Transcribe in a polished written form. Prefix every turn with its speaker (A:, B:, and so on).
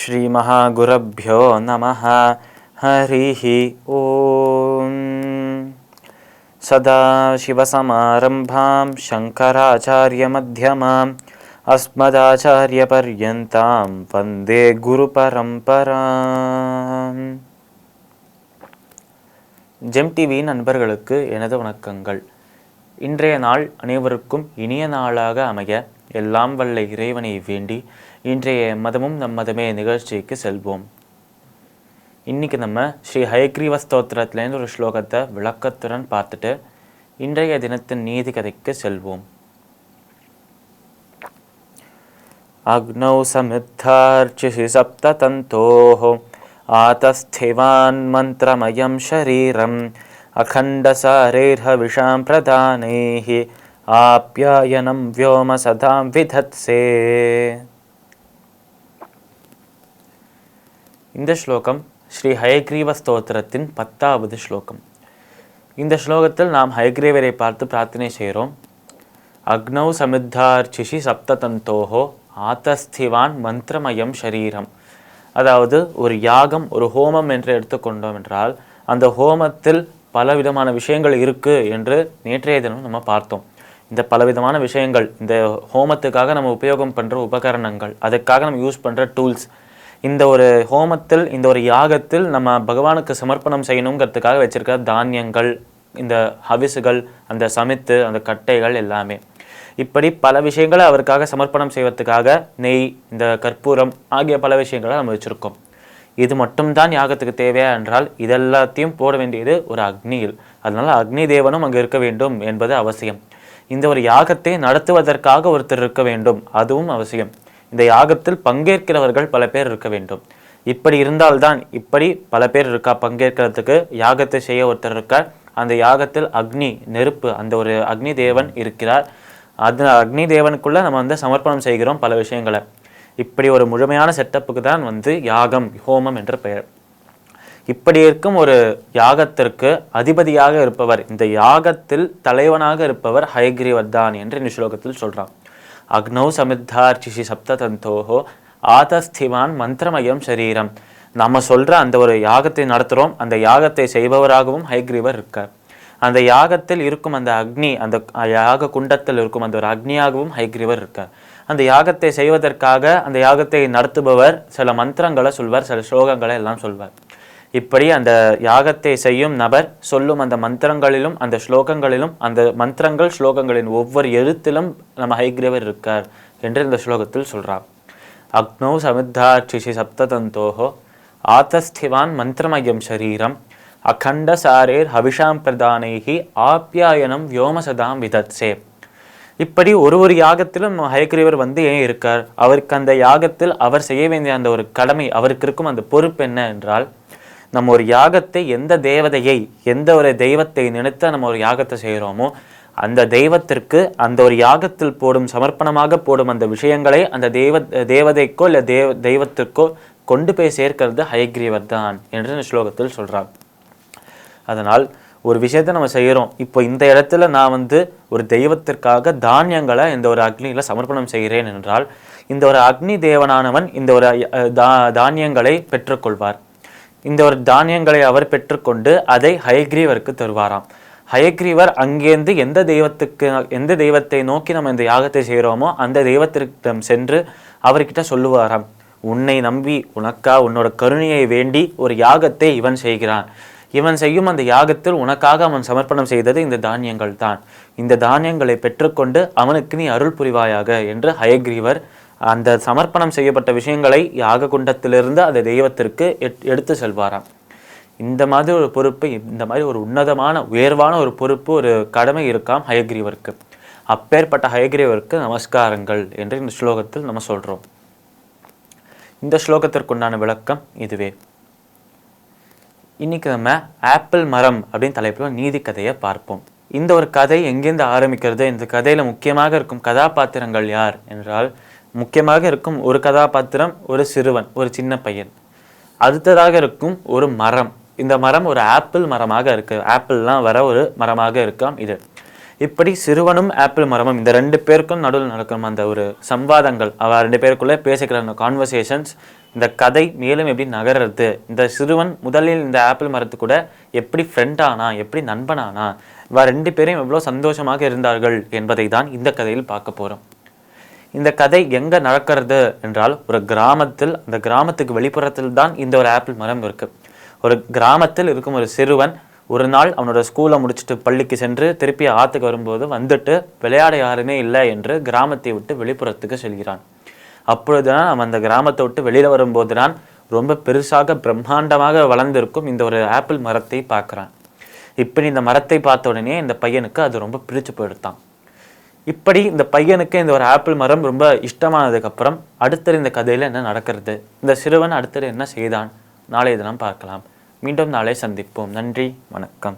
A: ஸ்ரீ மகாகுரப்யோ நமஹ. ஹரிஹி ஓம். சதாசிவசமாரம்பாம் சங்கராச்சார்யமத்யமாம் அஸ்மதாச்சார்யபர்யந்தாம் வந்தே குருபரம்பராம். ஜெம் டிவியின் நண்பர்களுக்கு எனது வணக்கங்கள். இன்றைய நாள் அனைவருக்கும் இனிய நாளாக அமைய எல்லாம் வல்ல இறைவனை வேண்டி இன்றைய மதமும் நம் மதமே நிகழ்ச்சிக்கு செல்வோம். இன்னைக்கு நம்ம ஸ்ரீ ஹயக்ரீவ ஸ்தோத்திரத்துலேருந்து ஒரு ஸ்லோகத்தை விளக்கத்துடன் பார்த்துட்டு இன்றைய தினத்தின் நீதி கதைக்கு செல்வோம். அக்னௌ சமித்தார்ச்சிஷி சப்ததந்தோஹோ ஆதஸ்திவான் மந்திரமயம் ஷரீரம் அகண்டசாரேர்ஹவிஷாம் பிரதானைஹி ஆப்யாயனம் வ்யோம சதாம் விதத்சே. இந்த ஸ்லோகம் ஸ்ரீ ஹயக்ரீவ ஸ்தோத்திரத்தின் 10வது ஸ்லோகம். இந்த ஸ்லோகத்தில் நாம் ஹயக்ரீவரை பார்த்து பிரார்த்தனை செய்கிறோம். அக்னௌ சமித்தார்ச்சிஷி சப்ததந்தோஹோ ஆதஸ்திவான் மந்திரமயம் ஷரீரம். அதாவது ஒரு யாகம், ஒரு ஹோமம் என்று எடுத்துக்கொண்டோம் என்றால் அந்த ஹோமத்தில் பலவிதமான விஷயங்கள் இருக்குது என்று நேற்றைய தினம் நம்ம பார்த்தோம். இந்த பலவிதமான விஷயங்கள், இந்த ஹோமத்துக்காக நம்ம உபயோகம் பண்ணுற உபகரணங்கள், அதுக்காக நம்ம யூஸ் பண்ணுற டூல்ஸ், இந்த ஒரு ஹோமத்தில், இந்த ஒரு யாகத்தில் நம்ம பகவானுக்கு சமர்ப்பணம் செய்யணுங்கிறதுக்காக வச்சிருக்க தானியங்கள், இந்த ஹவிசுகள், அந்த சமித்து, அந்த கட்டைகள் எல்லாமே, இப்படி பல விஷயங்களை அவருக்காக சமர்ப்பணம் செய்வதற்காக நெய், இந்த கற்பூரம் ஆகிய பல விஷயங்களை நம்ம வச்சுருக்கோம். இது மட்டும்தான் யாகத்துக்கு தேவையா என்றால் இதெல்லாத்தையும் போட வேண்டியது ஒரு அக்னியில். அதனால் அக்னி தேவனும் அங்கே இருக்க வேண்டும் என்பது அவசியம். இந்த ஒரு யாகத்தை நடத்துவதற்காக ஒருத்தர் இருக்க வேண்டும், அதுவும் அவசியம். இந்த யாகத்தில் பங்கேற்கிறவர்கள் பல பேர் இருக்க வேண்டும். இப்படி இருந்தால்தான், இப்படி பல பேர் இருக்கா பங்கேற்கிறதுக்கு, யாகத்தை செய்ய ஒருத்தர் இருக்கார், அந்த யாகத்தில் அக்னி, நெருப்பு, அந்த ஒரு அக்னி தேவன் இருக்கிறார். அது அக்னி தேவனுக்குள்ள நம்ம சமர்ப்பணம் செய்கிறோம் பல விஷயங்களை. இப்படி ஒரு முழுமையான செட்டப்புக்கு தான் யாகம், ஹோமம் என்ற பெயர். இப்படி இருக்கும் ஒரு யாகத்திற்கு அதிபதியாக இருப்பவர், இந்த யாகத்தில் தலைவனாக இருப்பவர் ஹயக்ரீவர் தான் என்று இந்த ஸ்லோகத்தில் சொல்றான். அக்னௌ சமித்தார்ச்சிஷி சப்ததந்தோஹோ ஆதஸ்திவான் மந்திரமயம் சரீரம். நம்ம சொல்ற அந்த ஒரு யாகத்தை நடத்துகிறோம், அந்த யாகத்தை செய்பவராகவும் ஹயக்ரீவர் இருக்கார். அந்த யாகத்தில் இருக்கும் அந்த அக்னி, அந்த யாக குண்டத்தில் இருக்கும் அந்த ஒரு அக்னியாகவும் ஹயக்ரீவர் இருக்கார். அந்த யாகத்தை செய்வதற்காக, அந்த யாகத்தை நடத்துபவர் சில மந்திரங்களை சொல்வார், சில ஸ்லோகங்களை எல்லாம் சொல்வார். இப்படி அந்த யாகத்தை செய்யும் நபர் சொல்லும் அந்த மந்திரங்களிலும் அந்த ஸ்லோகங்களிலும், அந்த மந்திரங்கள் ஸ்லோகங்களின் ஒவ்வொரு எழுத்திலும் நம்ம ஹயக்ரீவர் இருக்கார் என்று இந்த ஸ்லோகத்தில் சொல்றார். அக்னௌ சமித்தார்ச்சிஷி சப்ததந்தோஹோ ஆதஸ்திவான் மந்திரமயம் ஷரீரம் அகண்ட சாரேர் ஹவிஷாம் பிரதானைஹி ஆப்யாயனம் வ்யோமசதாம் விதத்சே. இப்படி ஒரு யாகத்திலும் ஹயக்ரீவர் ஏன் இருக்கார்? அவருக்கு அந்த யாகத்தில் அவர் செய்ய வேண்டிய அந்த ஒரு கடமை, அவருக்கு இருக்கும் அந்த பொறுப்பு என்ன என்றால், நம்ம ஒரு யாகத்தை, எந்த தேவதையை, எந்த ஒரு தெய்வத்தை நினைத்து நம்ம ஒரு யாகத்தை செய்கிறோமோ அந்த தெய்வத்திற்கு அந்த ஒரு யாகத்தில் போடும், சமர்ப்பணமாக போடும் அந்த விஷயங்களை அந்த தேவதைக்கோ இல்லை தெய்வத்திற்கோ கொண்டு போய் சேர்க்கிறது ஹயக்ரீவர் தான் என்று இந்த ஸ்லோகத்தில் சொல்றார். அதனால் ஒரு விஷயத்தை நம்ம செய்கிறோம், இப்போ இந்த இடத்துல நான் ஒரு தெய்வத்திற்காக தானியங்களை இந்த ஒரு அக்னியில் சமர்ப்பணம் செய்கிறேன் என்றால், இந்த ஒரு அக்னி தேவனானவன் இந்த ஒரு தானியங்களை பெற்றுக்கொள்வார். இந்த ஒரு தானியங்களை அவர் பெற்றுக்கொண்டு அதை ஹயக்ரீவருக்கு தருவாராம். ஹயக்ரீவர் அங்கேருந்து எந்த தெய்வத்தை நோக்கி நம்ம இந்த யாகத்தை செய்கிறோமோ அந்த தெய்வத்திற்கு சென்று அவர்கிட்ட சொல்லுவாராம், உன்னை நம்பி உன்னோட கருணையை வேண்டி ஒரு யாகத்தை இவன் செய்கிறான், இவன் செய்யும் அந்த யாகத்தில் உனக்காக அவன் சமர்ப்பணம் செய்தது இந்த தானியங்கள் தான், இந்த தானியங்களை பெற்றுக்கொண்டு அவனுக்கு நீ அருள் புரிவாயாக என்று ஹயக்ரீவர் அந்த சமர்ப்பணம் செய்யப்பட்ட விஷயங்களை யாக குண்டத்திலிருந்து அந்த தெய்வத்திற்கு எடுத்து செல்வாராம். இந்த மாதிரி ஒரு பொறுப்பு, இந்த மாதிரி ஒரு உன்னதமான உயர்வான ஒரு பொறுப்பு, ஒரு கடமை இருக்காம் ஹயக்ரீவருக்கு. அப்பேற்பட்ட ஹயக்ரீவருக்கு நமஸ்காரங்கள் என்று இந்த ஸ்லோகத்தில் நம்ம சொல்றோம். இந்த ஸ்லோகத்திற்குண்டான விளக்கம் இதுவே. இன்னைக்கு நம்ம ஆப்பிள் மரம் அப்படின்னு தலைப்பில் நீதி கதையை பார்ப்போம். இந்த ஒரு கதை எங்கேருந்து ஆரம்பிக்கிறது? இந்த கதையில முக்கியமாக இருக்கும் கதாபாத்திரங்கள் யார் என்றால், முக்கியமாக இருக்கும் ஒரு கதாபாத்திரம் ஒரு சிறுவன், ஒரு சின்ன பையன். அடுத்ததாக இருக்கும் ஒரு மரம். இந்த மரம் ஒரு ஆப்பிள் மரமாக இருக்கு, ஆப்பிள்லாம் வர ஒரு மரமாக இருக்காம் இது. இப்படி சிறுவனும் ஆப்பிள் மரமும் இந்த 2 பேருக்கும் நடுவில் நடக்கும் அந்த ஒரு சம்வாதங்கள், அவ 2 பேருக்குள்ளே பேசிக்கிற அந்த கான்வர்சேஷன்ஸ், இந்த கதை மேலும் எப்படி நகர்றது, இந்த சிறுவன் முதலில் இந்த ஆப்பிள் மரத்து கூட எப்படி ஃப்ரெண்ட் ஆனா, எப்படி நண்பனானா, இவ 2 பேரையும் எவ்வளோ சந்தோஷமாக இருந்தார்கள் என்பதை தான் இந்த கதையில் பார்க்க போகிறோம். இந்த கதை எங்கே நடக்கிறது என்றால் ஒரு கிராமத்தில், அந்த கிராமத்துக்கு வெளிப்புறத்தில் தான் இந்த ஒரு ஆப்பிள் மரம் இருக்குது. ஒரு கிராமத்தில் இருக்கும் ஒரு சிறுவன் ஒரு நாள் அவனோட ஸ்கூலை முடிச்சுட்டு பள்ளிக்கு சென்று திருப்பி ஆற்றுக்கு வரும்போது வந்துட்டு விளையாட யாருமே இல்லை என்று கிராமத்தை விட்டு வெளிப்புறத்துக்கு செல்கிறான். அப்பொழுதுதான் அவன் அந்த கிராமத்தை விட்டு வெளியில் வரும்போது தான் ரொம்ப பெருசாக பிரம்மாண்டமாக வளர்ந்திருக்கும் இந்த ஒரு ஆப்பிள் மரத்தை பார்க்குறான். இப்படி இந்த மரத்தை பார்த்த உடனே இந்த பையனுக்கு அது ரொம்ப பிடிச்சு போயிடுத்தான். இப்படி இந்த பையனுக்கு இந்த ஒரு ஆப்பிள் மரம் ரொம்ப இஷ்டமானதுக்கப்புறம் அடுத்தது இந்த கதையில் என்ன நடக்கிறது, இந்த சிறுவன் அடுத்தது என்ன செய்தான், நாளைய தினம் பார்க்கலாம். மீண்டும் நாளை சந்திப்போம். நன்றி, வணக்கம்.